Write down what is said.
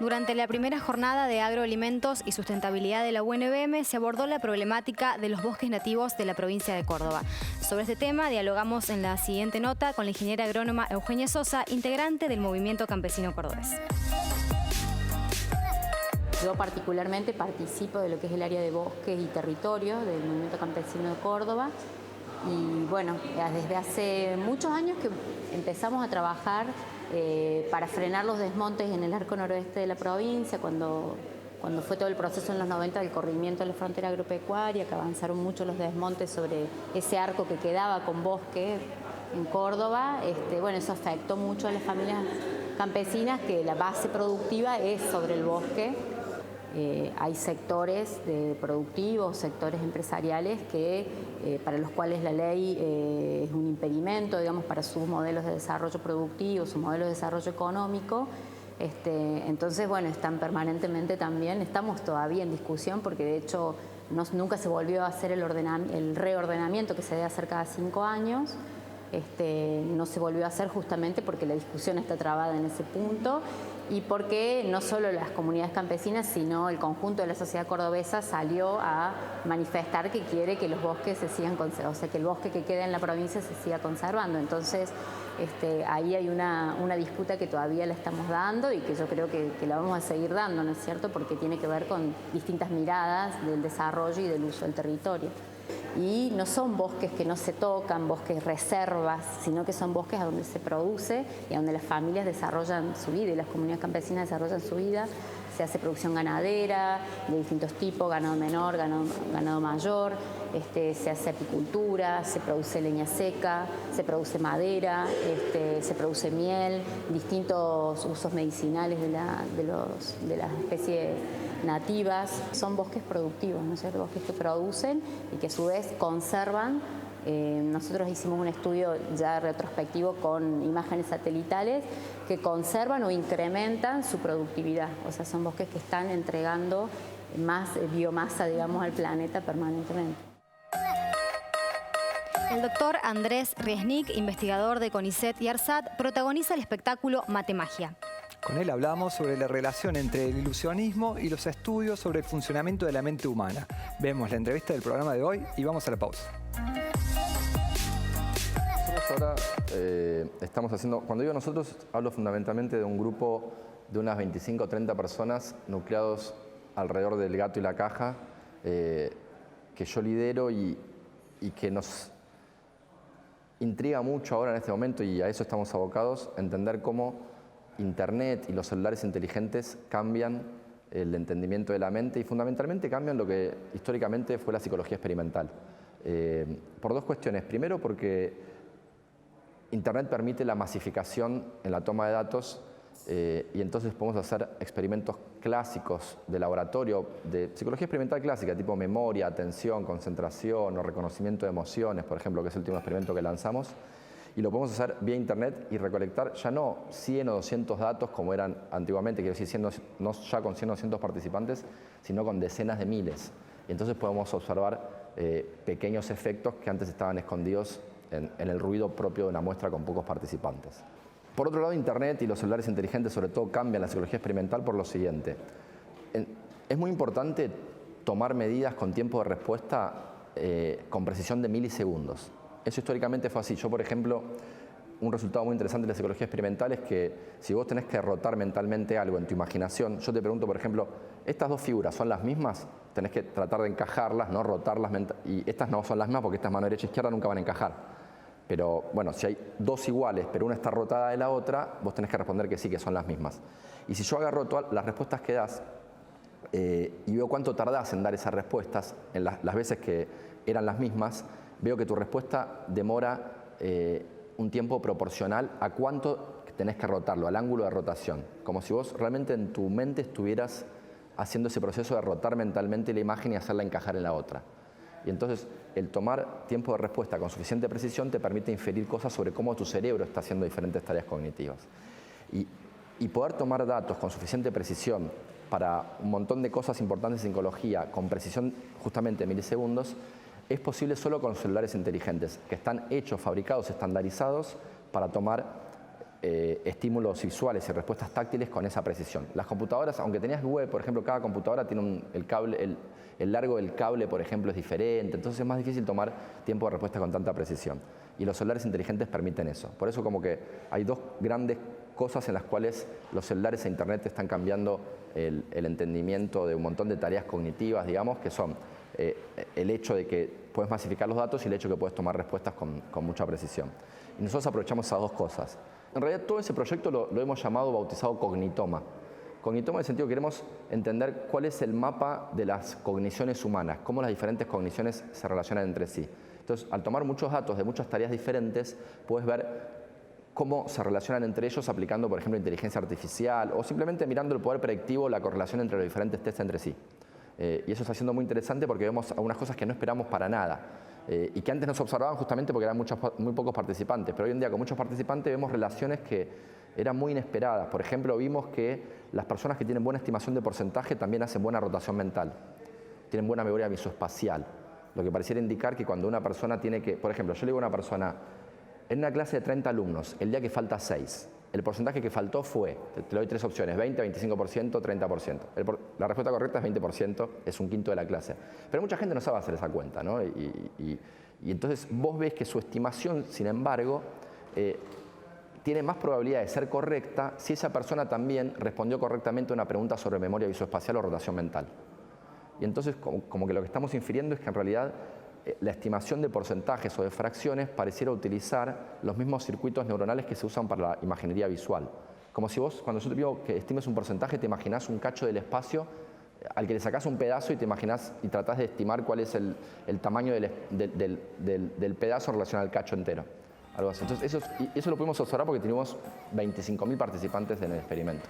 Durante la primera jornada de agroalimentos y sustentabilidad de la UNBM se abordó la problemática de los bosques nativos de la provincia de Córdoba. Sobre este tema dialogamos en la siguiente nota con la ingeniera agrónoma Eugenia Sosa, integrante del Movimiento Campesino Cordobés. Yo particularmente participo de lo que es el área de bosques y territorio del Movimiento Campesino de Córdoba. Y bueno, desde hace muchos años que empezamos a trabajar para frenar los desmontes en el arco noroeste de la provincia, cuando fue todo el proceso en los 90 del corrimiento de la frontera agropecuaria, que avanzaron mucho los desmontes sobre ese arco que quedaba con bosque en Córdoba. Bueno, eso afectó mucho a las familias campesinas, que la base productiva es sobre el bosque. Hay sectores productivos, sectores empresariales para los cuales la ley es un impedimento, digamos, para sus modelos de desarrollo productivo, sus modelos de desarrollo económico. Entonces, bueno, están permanentemente también, estamos todavía en discusión porque de hecho nunca se volvió a hacer el reordenamiento que se debe hacer cada 5 años. No se volvió a hacer justamente porque la discusión está trabada en ese punto y porque no solo las comunidades campesinas, sino el conjunto de la sociedad cordobesa salió a manifestar que quiere que los bosques se sigan conservando, o sea, que el bosque que queda en la provincia se siga conservando. Entonces, ahí hay una disputa que todavía la estamos dando y que yo creo que la vamos a seguir dando, ¿no es cierto? Porque tiene que ver con distintas miradas del desarrollo y del uso del territorio. Y no son bosques que no se tocan, bosques reservas, sino que son bosques a donde se produce y a donde las familias desarrollan su vida y las comunidades campesinas desarrollan su vida. Se hace producción ganadera de distintos tipos, ganado menor, ganado mayor, se hace apicultura, se produce leña seca, se produce madera, se produce miel, distintos usos medicinales de las especies nativas. Son bosques productivos, ¿no es cierto? Bosques que producen y que a su vez conservan. Nosotros hicimos un estudio ya retrospectivo con imágenes satelitales que conservan o incrementan su productividad. O sea, son bosques que están entregando más biomasa, digamos, al planeta permanentemente. El doctor Andrés Riesnik, investigador de CONICET y ARSAT, protagoniza el espectáculo Matemagia. Con él hablamos sobre la relación entre el ilusionismo y los estudios sobre el funcionamiento de la mente humana. Vemos la entrevista del programa de hoy y vamos a la pausa. Nosotros ahora estamos haciendo, cuando digo nosotros, hablo fundamentalmente de un grupo de unas 25 o 30 personas nucleados alrededor del gato y la caja, que yo lidero y que nos intriga mucho ahora en este momento, y a eso estamos abocados, entender cómo Internet y los celulares inteligentes cambian el entendimiento de la mente y fundamentalmente cambian lo que históricamente fue la psicología experimental. Por dos cuestiones. Primero, porque Internet permite la masificación en la toma de datos y entonces podemos hacer experimentos clásicos de laboratorio, de psicología experimental clásica, tipo memoria, atención, concentración o reconocimiento de emociones, por ejemplo, que es el último experimento que lanzamos. Y lo podemos hacer vía Internet y recolectar ya no 100 o 200 datos como eran antiguamente, quiero decir, no ya con 100 o 200 participantes, sino con decenas de miles. Y entonces podemos observar pequeños efectos que antes estaban escondidos en el ruido propio de una muestra con pocos participantes. Por otro lado, Internet y los celulares inteligentes sobre todo cambian la psicología experimental por lo siguiente. Es muy importante tomar medidas con tiempo de respuesta con precisión de milisegundos. Eso históricamente fue así. Yo, por ejemplo, un resultado muy interesante de la psicología experimental es que si vos tenés que rotar mentalmente algo en tu imaginación, yo te pregunto, por ejemplo, ¿estas dos figuras son las mismas? Tenés que tratar de encajarlas, no rotarlas, y estas no son las mismas porque estas mano derecha e izquierda nunca van a encajar. Pero bueno, si hay dos iguales, pero una está rotada de la otra, vos tenés que responder que sí, que son las mismas. Y si yo agarro todas las respuestas que das y veo cuánto tardás en dar esas respuestas, en las veces que eran las mismas, veo que tu respuesta demora un tiempo proporcional a cuánto tenés que rotarlo, al ángulo de rotación. Como si vos realmente en tu mente estuvieras haciendo ese proceso de rotar mentalmente la imagen y hacerla encajar en la otra. Y entonces el tomar tiempo de respuesta con suficiente precisión te permite inferir cosas sobre cómo tu cerebro está haciendo diferentes tareas cognitivas. Y poder tomar datos con suficiente precisión para un montón de cosas importantes en psicología, con precisión justamente de milisegundos, es posible solo con celulares inteligentes, que están hechos, fabricados, estandarizados para tomar estímulos visuales y respuestas táctiles con esa precisión. Las computadoras, aunque tenías web, por ejemplo, cada computadora tiene el largo del cable, por ejemplo, es diferente, entonces es más difícil tomar tiempo de respuesta con tanta precisión. Y los celulares inteligentes permiten eso. Por eso como que hay dos grandes cosas en las cuales los celulares e internet están cambiando el entendimiento de un montón de tareas cognitivas, digamos, que son el hecho de que puedes masificar los datos y el hecho de que puedes tomar respuestas con mucha precisión. Y nosotros aprovechamos esas dos cosas. En realidad todo ese proyecto lo hemos bautizado Cognitoma. Cognitoma en el sentido que queremos entender cuál es el mapa de las cogniciones humanas, cómo las diferentes cogniciones se relacionan entre sí. Entonces, al tomar muchos datos de muchas tareas diferentes, puedes ver cómo se relacionan entre ellos aplicando, por ejemplo, inteligencia artificial o simplemente mirando el poder predictivo, la correlación entre los diferentes tests entre sí. Y eso está siendo muy interesante porque vemos algunas cosas que no esperamos para nada. Y que antes no se observaban justamente porque eran muy pocos participantes, pero hoy en día con muchos participantes vemos relaciones que eran muy inesperadas. Por ejemplo, vimos que las personas que tienen buena estimación de porcentaje también hacen buena rotación mental, tienen buena memoria visoespacial, lo que pareciera indicar que cuando una persona tiene que, por ejemplo, yo le digo a una persona, en una clase de 30 alumnos, el día que falta 6, el porcentaje que faltó fue, te doy 3 opciones, 20, 25%, 30%. La respuesta correcta es 20%, es un quinto de la clase. Pero mucha gente no sabe hacer esa cuenta, ¿no? Y entonces vos ves que su estimación, sin embargo, tiene más probabilidad de ser correcta si esa persona también respondió correctamente a una pregunta sobre memoria visoespacial o rotación mental. Y entonces como que lo que estamos infiriendo es que en realidad la estimación de porcentajes o de fracciones pareciera utilizar los mismos circuitos neuronales que se usan para la imaginería visual. Como si vos, cuando yo te digo que estimes un porcentaje, te imaginás un cacho del espacio al que le sacás un pedazo y te imaginás y tratás de estimar cuál es el tamaño del pedazo en relación al cacho entero. Algo así. Entonces eso lo pudimos observar porque tuvimos 25.000 participantes en el experimento.